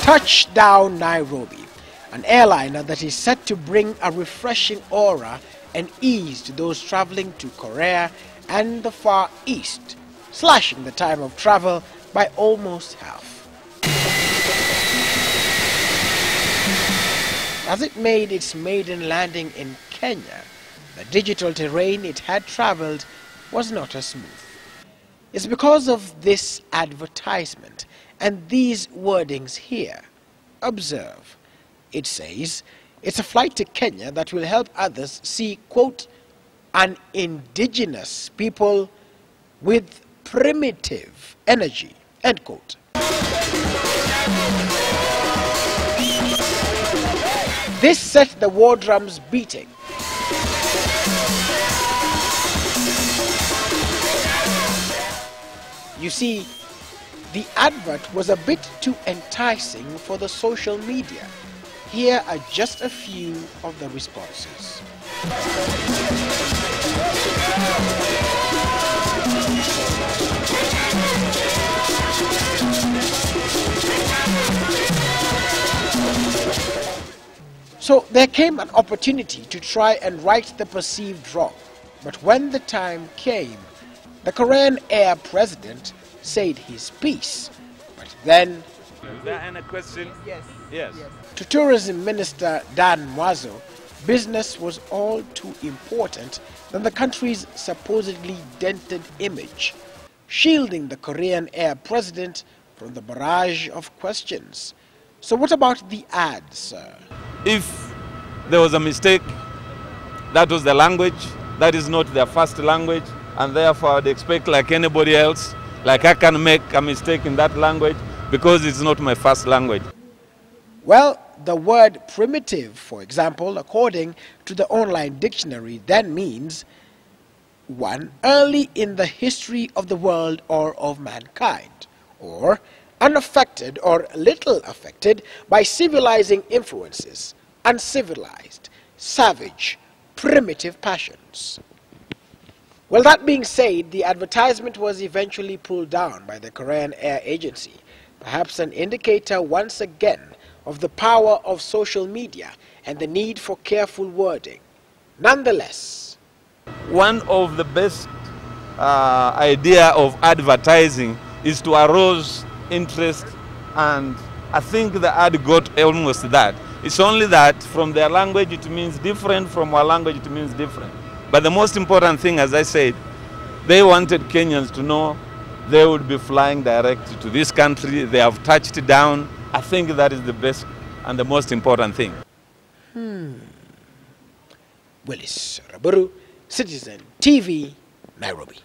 Touchdown Nairobi, an airliner that is set to bring a refreshing aura and ease to those traveling to Korea and the Far East, slashing the time of travel by almost half. As it made its maiden landing in Kenya, the digital terrain it had traveled was not as smooth. It's because of this advertisement and these wordings here. Observe. It says, it's a flight to Kenya that will help others see, quote, an indigenous people with primitive energy, end quote. This set the war drums beating. You see, the advert was a bit too enticing for the social media. Here are just a few of the responses. So there came an opportunity to try and right the perceived wrong. But when the time came, the Korean Air president said his piece. But then, is there any question? Yes. Yes. To Tourism Minister Dan Mwazo, business was all too important than the country's supposedly dented image, shielding the Korean Air president from the barrage of questions. So what about the ad, sir? If there was a mistake, that was the language, that is not their first language, and therefore I'd expect, like anybody else, like I can make a mistake in that language because it's not my first language. Well, the word primitive, for example, according to the online dictionary, then means one early in the history of the world or of mankind, or unaffected or little affected by civilizing influences, uncivilized, savage, primitive passions. Well, that being said, the advertisement was eventually pulled down by the Korean Air Agency, perhaps an indicator once again of the power of social media and the need for careful wording. Nonetheless, one of the best idea of advertising is to arouse interest, and I think the ad got almost that. It's only that from their language it means different, from our language it means different. But the most important thing, as I said, they wanted Kenyans to know they would be flying direct to this country. They have touched down. I think that is the best and the most important thing. Willis Raburu, Citizen TV, Nairobi.